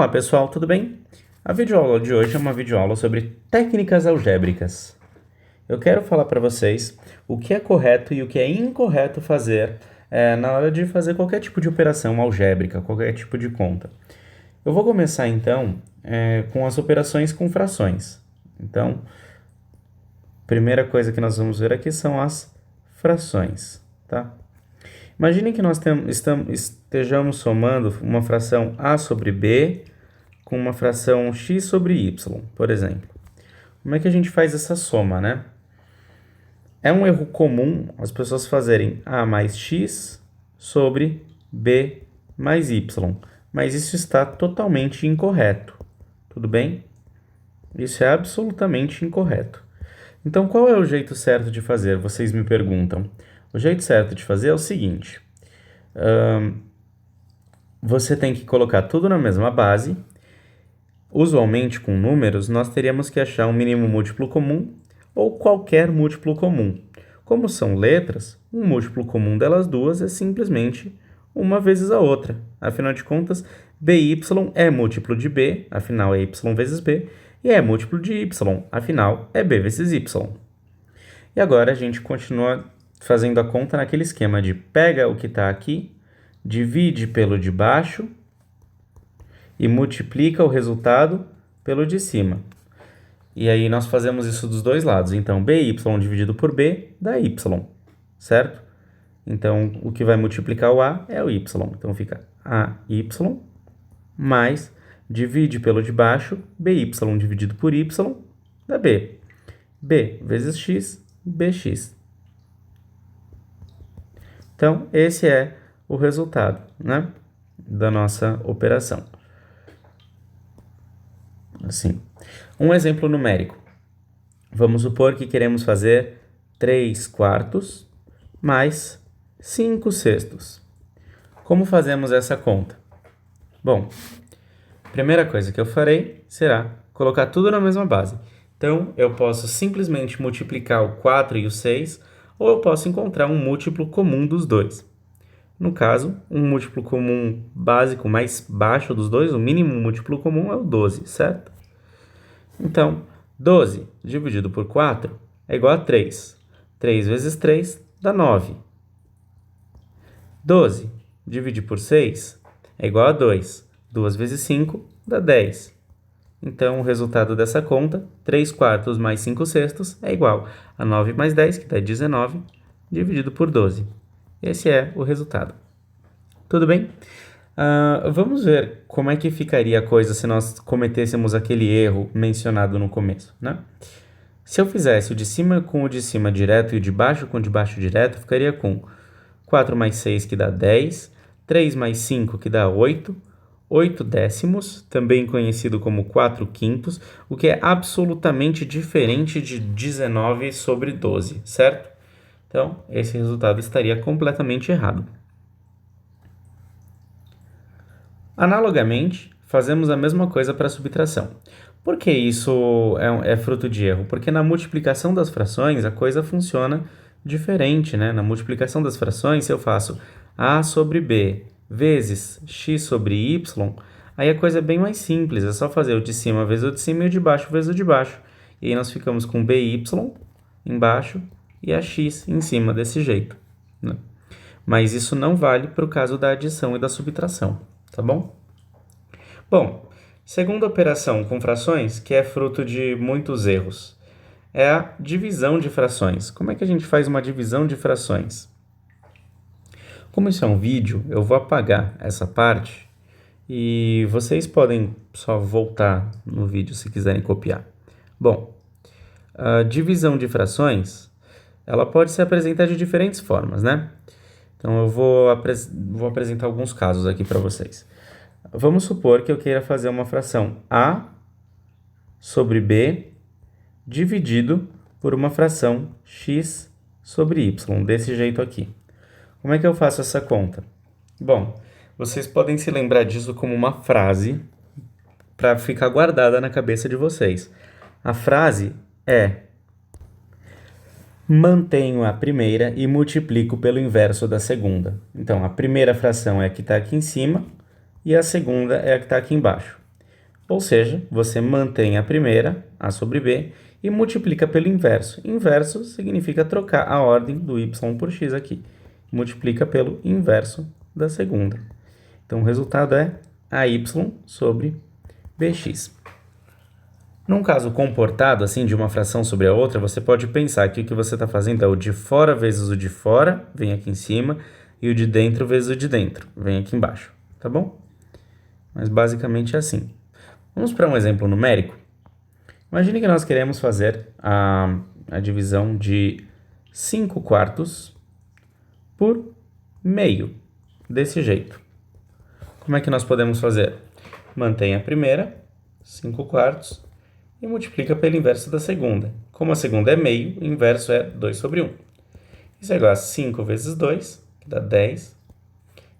Olá pessoal, tudo bem? A videoaula de hoje é uma videoaula sobre técnicas algébricas. Eu quero falar para vocês o que é correto e o que é incorreto fazer na hora de fazer qualquer tipo de operação algébrica, qualquer tipo de conta. Eu vou começar então com as operações com frações. Então, primeira coisa que nós vamos ver aqui são as frações, tá? Imagine que nós estejamos somando uma fração a sobre b com uma fração x sobre y, por exemplo. Como é que a gente faz essa soma, né? É um erro comum as pessoas fazerem a mais x sobre b mais y, mas isso está totalmente incorreto, tudo bem? Isso é absolutamente incorreto. Então, qual é o jeito certo de fazer? Vocês me perguntam. O jeito certo de fazer é o seguinte. Você tem que colocar tudo na mesma base. Usualmente, com números, nós teríamos que achar um mínimo múltiplo comum ou qualquer múltiplo comum. Como são letras, um múltiplo comum delas duas é simplesmente uma vezes a outra. Afinal de contas, by é múltiplo de b, afinal é y vezes b, e é múltiplo de y, afinal é b vezes y. E agora a gente continua fazendo a conta naquele esquema de pega o que está aqui, divide pelo de baixo e multiplica o resultado pelo de cima. E aí nós fazemos isso dos dois lados. Então, by dividido por b dá y, certo? Então, o que vai multiplicar o a é o y. Então, fica ay mais divide pelo de baixo, by dividido por y dá b. b vezes x, bx. Então, esse é o resultado, né, da nossa operação. Assim. Um exemplo numérico. Vamos supor que queremos fazer 3/4 mais 5/6. Como fazemos essa conta? Bom, a primeira coisa que eu farei será colocar tudo na mesma base. Então, eu posso simplesmente multiplicar o 4 e o 6, ou eu posso encontrar um múltiplo comum dos dois. No caso, um múltiplo comum básico mais baixo dos dois, o mínimo múltiplo comum é o 12, certo? Então, 12 dividido por 4 é igual a 3. 3 vezes 3 dá 9. 12 dividido por 6 é igual a 2. 2 vezes 5 dá 10. Então, o resultado dessa conta, 3/4 mais 5/6, é igual a 9 mais 10, que dá 19, dividido por 12. Esse é o resultado. Tudo bem? Vamos ver como é que ficaria a coisa se nós cometêssemos aquele erro mencionado no começo, né? Se eu fizesse o de cima com o de cima direto e o de baixo com o de baixo direto, ficaria com 4 mais 6, que dá 10, 3 mais 5, que dá 8, 8 décimos, também conhecido como 4/5, o que é absolutamente diferente de 19 sobre 12, certo? Então, esse resultado estaria completamente errado. Analogamente, fazemos a mesma coisa para a subtração. Por que isso é fruto de erro? Porque na multiplicação das frações a coisa funciona diferente, né? Na multiplicação das frações, se eu faço a sobre b vezes x sobre y, aí a coisa é bem mais simples, é só fazer o de cima vezes o de cima e o de baixo vezes o de baixo. E aí nós ficamos com by embaixo e a x em cima, desse jeito, né? Mas isso não vale para o caso da adição e da subtração, tá bom? Bom, segunda operação com frações, que é fruto de muitos erros, é a divisão de frações. Como é que a gente faz uma divisão de frações? Como isso é um vídeo, eu vou apagar essa parte e vocês podem só voltar no vídeo se quiserem copiar. Bom, a divisão de frações, ela pode se apresentar de diferentes formas, né? Então, eu vou apresentar alguns casos aqui para vocês. Vamos supor que eu queira fazer uma fração a sobre b dividido por uma fração x sobre y, desse jeito aqui. Como é que eu faço essa conta? Bom, vocês podem se lembrar disso como uma frase para ficar guardada na cabeça de vocês. A frase é: mantenho a primeira e multiplico pelo inverso da segunda. Então, a primeira fração é a que está aqui em cima e a segunda é a que está aqui embaixo. Ou seja, você mantém a primeira, A sobre B, e multiplica pelo inverso. Inverso significa trocar a ordem do y por x aqui. Multiplica pelo inverso da segunda. Então, o resultado é AY sobre BX. Num caso comportado, assim, de uma fração sobre a outra, você pode pensar que o que você está fazendo é o de fora vezes o de fora, vem aqui em cima, e o de dentro vezes o de dentro, vem aqui embaixo, tá bom? Mas basicamente é assim. Vamos para um exemplo numérico? Imagine que nós queremos fazer a divisão de 5 quartos por meio, desse jeito. Como é que nós podemos fazer? Mantém a primeira, 5 quartos, e multiplica pelo inverso da segunda. Como a segunda é meio, o inverso é 2 sobre 1. Isso é igual a 5 vezes 2, que dá 10,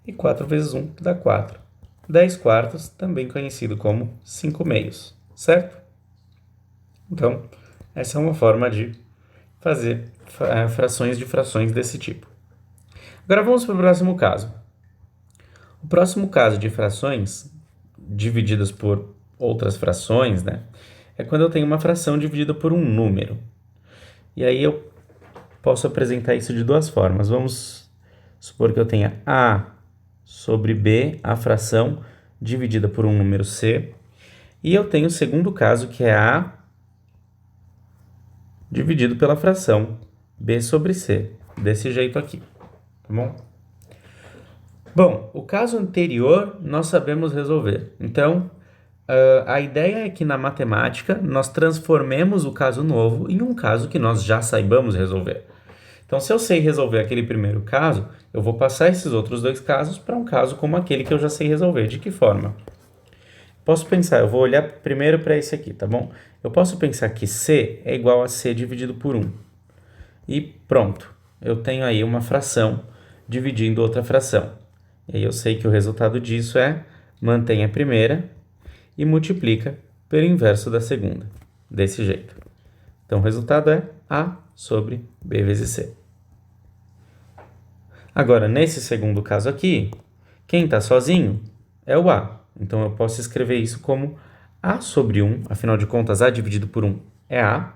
e 4 vezes 1, que dá 4. 10 quartos, também conhecido como 5 meios, certo? Então, essa é uma forma de fazer frações de frações desse tipo. Agora vamos para o próximo caso. O próximo caso de frações divididas por outras frações, né, é quando eu tenho uma fração dividida por um número. E aí eu posso apresentar isso de duas formas. Vamos supor que eu tenha A sobre B, a fração dividida por um número C. E eu tenho o segundo caso, que é A dividido pela fração B sobre C, desse jeito aqui, tá bom? Bom, o caso anterior nós sabemos resolver. Então, a ideia é que na matemática nós transformemos o caso novo em um caso que nós já saibamos resolver. Então, se eu sei resolver aquele primeiro caso, eu vou passar esses outros dois casos para um caso como aquele que eu já sei resolver. De que forma? Posso pensar, eu vou olhar primeiro para esse aqui, tá bom? Eu posso pensar que C é igual a C dividido por 1. E pronto, eu tenho aí uma fração dividindo outra fração. E aí eu sei que o resultado disso é mantém a primeira e multiplica pelo inverso da segunda, desse jeito. Então, o resultado é A sobre B vezes C. Agora, nesse segundo caso aqui, quem está sozinho é o A. Então, eu posso escrever isso como A sobre 1, afinal de contas, A dividido por 1 é A,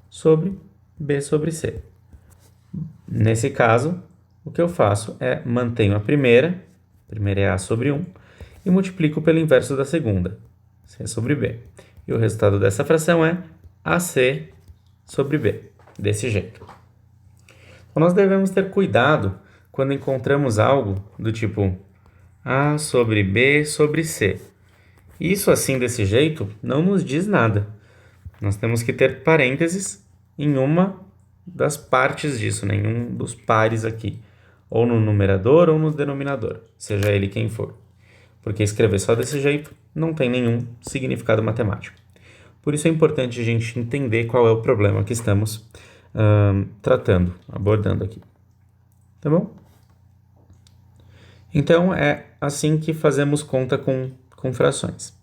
sobre B sobre C. Nesse caso, o que eu faço é mantenho a primeira é A sobre 1, e multiplico pelo inverso da segunda, C sobre B. E o resultado dessa fração é AC sobre B, desse jeito. Então, nós devemos ter cuidado quando encontramos algo do tipo A sobre B sobre C. Isso assim, desse jeito, não nos diz nada. Nós temos que ter parênteses em uma das partes disso, né? Em um dos pares aqui, ou no numerador ou no denominador, seja ele quem for. Porque escrever só desse jeito não tem nenhum significado matemático. Por isso é importante a gente entender qual é o problema que estamos abordando aqui. Tá bom? Então, é assim que fazemos conta com frações.